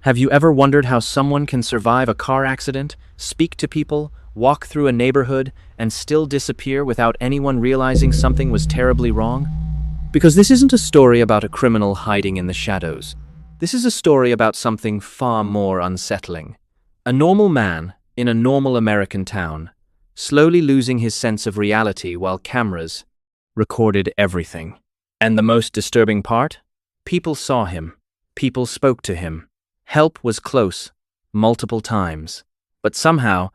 Have you ever wondered how someone can survive a car accident, speak to people, walk through a neighborhood, and still disappear without anyone realizing something was terribly wrong? Because this isn't a story about a criminal hiding in the shadows. This is a story about something far more unsettling. A normal man in a normal American town, slowly losing his sense of reality while cameras recorded everything. And the most disturbing part? People saw him. People spoke to him. Help was close, multiple times. But somehow,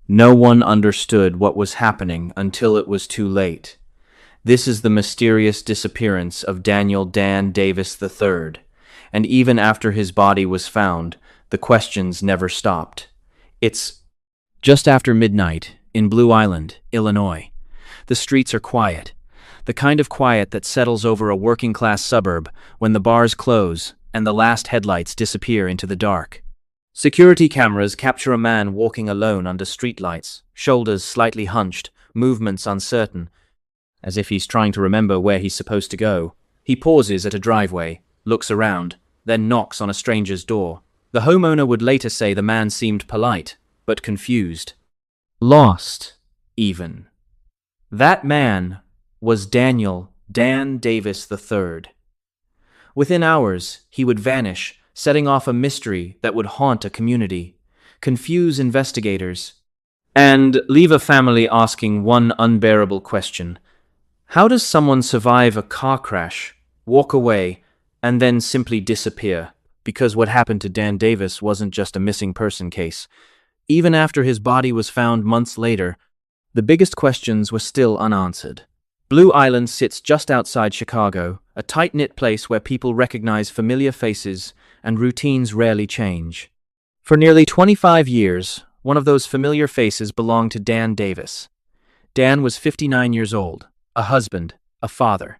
no one understood what was happening until it was too late. This is the mysterious disappearance of Daniel Dan Davis III. And even after his body was found, the questions never stopped. It's just after midnight in Blue Island, Illinois. The streets are quiet. The kind of quiet that settles over a working-class suburb when the bars close and the last headlights disappear into the dark. Security cameras capture a man walking alone under streetlights, shoulders slightly hunched, movements uncertain, as if he's trying to remember where he's supposed to go. He pauses at a driveway, looks around, then knocks on a stranger's door. The homeowner would later say the man seemed polite, but confused. Lost, even. That man was Daniel Dan Davis III. Within hours, he would vanish, setting off a mystery that would haunt a community, confuse investigators, and leave a family asking one unbearable question. How does someone survive a car crash, walk away, and then simply disappear? Because what happened to Dan Davis wasn't just a missing person case. Even after his body was found months later, the biggest questions were still unanswered. Blue Island sits just outside Chicago, a tight-knit place where people recognize familiar faces and routines rarely change. For nearly 25 years, one of those familiar faces belonged to Dan Davis. Dan was 59 years old, a husband, a father.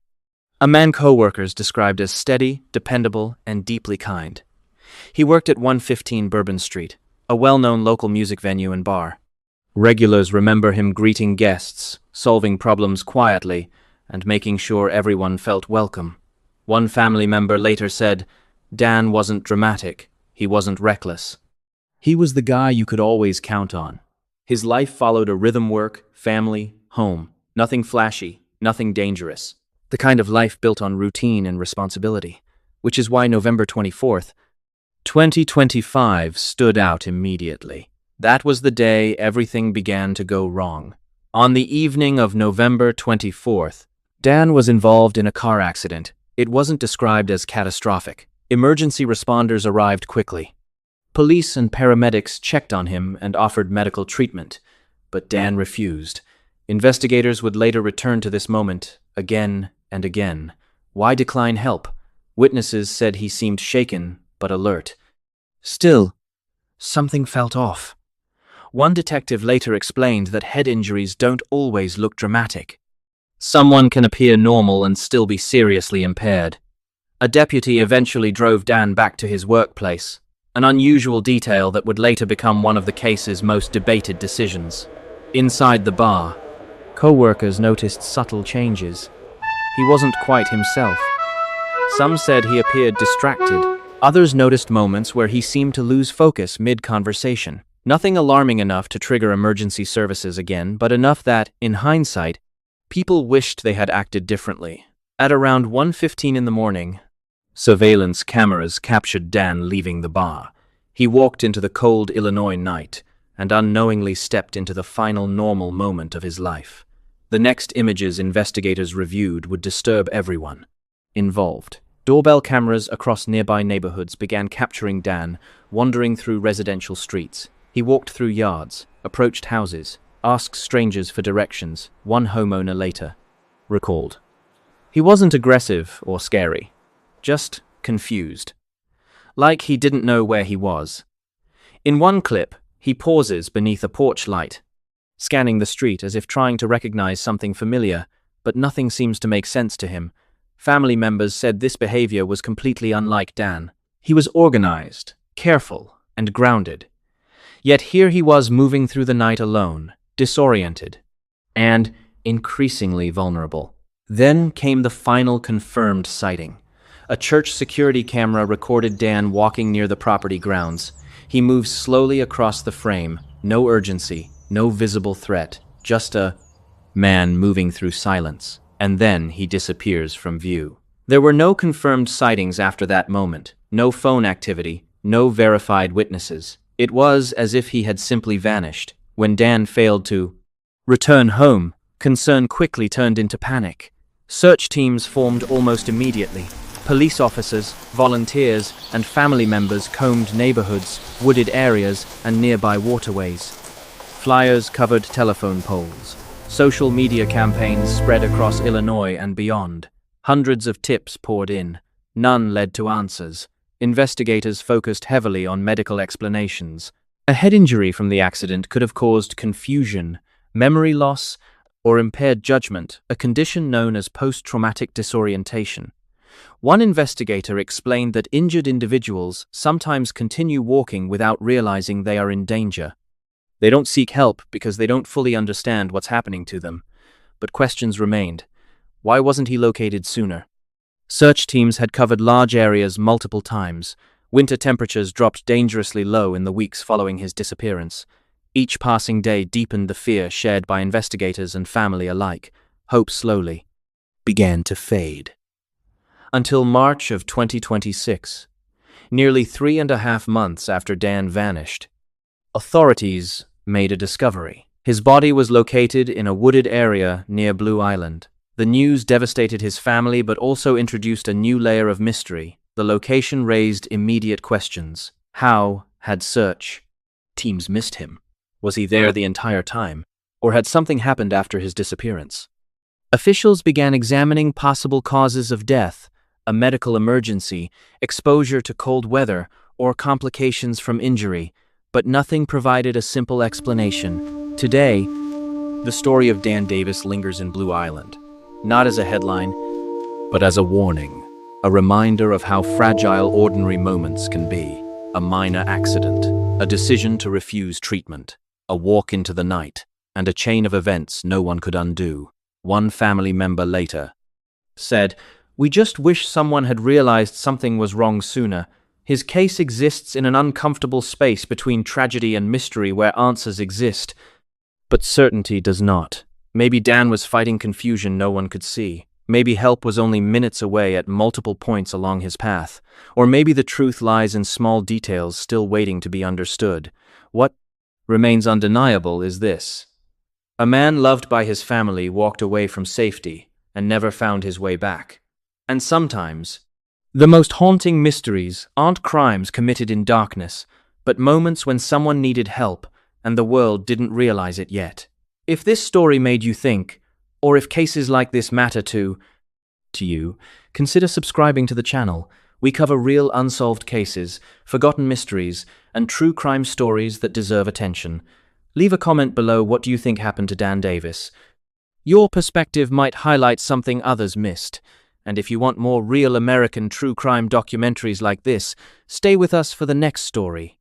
A man co-workers described as steady, dependable, and deeply kind. He worked at 115 Bourbon Street, a well-known local music venue and bar. Regulars remember him greeting guests, solving problems quietly, and making sure everyone felt welcome. One family member later said, Dan wasn't dramatic, he wasn't reckless. He was the guy you could always count on. His life followed a rhythm: work, family, home. Nothing flashy, nothing dangerous. The kind of life built on routine and responsibility. Which is why November 24th, 2025 stood out immediately. That was the day everything began to go wrong. On the evening of November 24th, Dan was involved in a car accident. It wasn't described as catastrophic. Emergency responders arrived quickly. Police and paramedics checked on him and offered medical treatment, but Dan refused. Investigators would later return to this moment again and again. Why decline help? Witnesses said he seemed shaken but alert. Still, something felt off. One detective later explained that head injuries don't always look dramatic. Someone can appear normal and still be seriously impaired. A deputy eventually drove Dan back to his workplace, an unusual detail that would later become one of the case's most debated decisions. Inside the bar, co-workers noticed subtle changes. He wasn't quite himself. Some said he appeared distracted. Others noticed moments where he seemed to lose focus mid-conversation. Nothing alarming enough to trigger emergency services again, but enough that, in hindsight, people wished they had acted differently. At around 1:15 in the morning, surveillance cameras captured Dan leaving the bar. He walked into the cold Illinois night and unknowingly stepped into the final normal moment of his life. The next images investigators reviewed would disturb everyone involved. Doorbell cameras across nearby neighborhoods began capturing Dan wandering through residential streets. He walked through yards, approached houses, asked strangers for directions, one homeowner later recalled. He wasn't aggressive or scary, just confused. Like he didn't know where he was. In one clip, he pauses beneath a porch light, scanning the street as if trying to recognize something familiar, but nothing seems to make sense to him. Family members said this behavior was completely unlike Dan. He was organized, careful, and grounded. Yet here he was moving through the night alone, disoriented, and increasingly vulnerable. Then came the final confirmed sighting. A church security camera recorded Dan walking near the property grounds. He moves slowly across the frame. No urgency, no visible threat, just a man moving through silence. And then he disappears from view. There were no confirmed sightings after that moment, no phone activity, no verified witnesses. It was as if he had simply vanished. When Dan failed to return home, concern quickly turned into panic. Search teams formed almost immediately. Police officers, volunteers, and family members combed neighborhoods, wooded areas, and nearby waterways. Flyers covered telephone poles. Social media campaigns spread across Illinois and beyond. Hundreds of tips poured in. None led to answers. Investigators focused heavily on medical explanations. A head injury from the accident could have caused confusion, memory loss, or impaired judgment, a condition known as post-traumatic disorientation. One investigator explained that injured individuals sometimes continue walking without realizing they are in danger. They don't seek help because they don't fully understand what's happening to them. But questions remained. Why wasn't he located sooner? Search teams had covered large areas multiple times. Winter temperatures dropped dangerously low in the weeks following his disappearance. Each passing day deepened the fear shared by investigators and family alike. Hope slowly began to fade. Until March of 2026, nearly 3.5 months after Dan vanished, authorities made a discovery. His body was located in a wooded area near Blue Island. The news devastated his family but also introduced a new layer of mystery. The location raised immediate questions. How had search teams missed him? Was he there the entire time? Or had something happened after his disappearance? Officials began examining possible causes of death, a medical emergency, exposure to cold weather, or complications from injury, but nothing provided a simple explanation. Today, the story of Dan Davis lingers in Blue Island, not as a headline, but as a warning, a reminder of how fragile ordinary moments can be. A minor accident, a decision to refuse treatment, a walk into the night, and a chain of events no one could undo. One family member later said, "We just wish someone had realized something was wrong sooner. His case exists in an uncomfortable space between tragedy and mystery where answers exist, but certainty does not." Maybe Dan was fighting confusion no one could see. Maybe help was only minutes away at multiple points along his path. Or maybe the truth lies in small details still waiting to be understood. What remains undeniable is this: a man loved by his family walked away from safety and never found his way back. And sometimes, the most haunting mysteries aren't crimes committed in darkness, but moments when someone needed help and the world didn't realize it yet. If this story made you think, or if cases like this matter to you, consider subscribing to the channel. We cover real unsolved cases, forgotten mysteries, and true crime stories that deserve attention. Leave a comment below. What do you think happened to Dan Davis? Your perspective might highlight something others missed. And if you want more real American true crime documentaries like this, stay with us for the next story.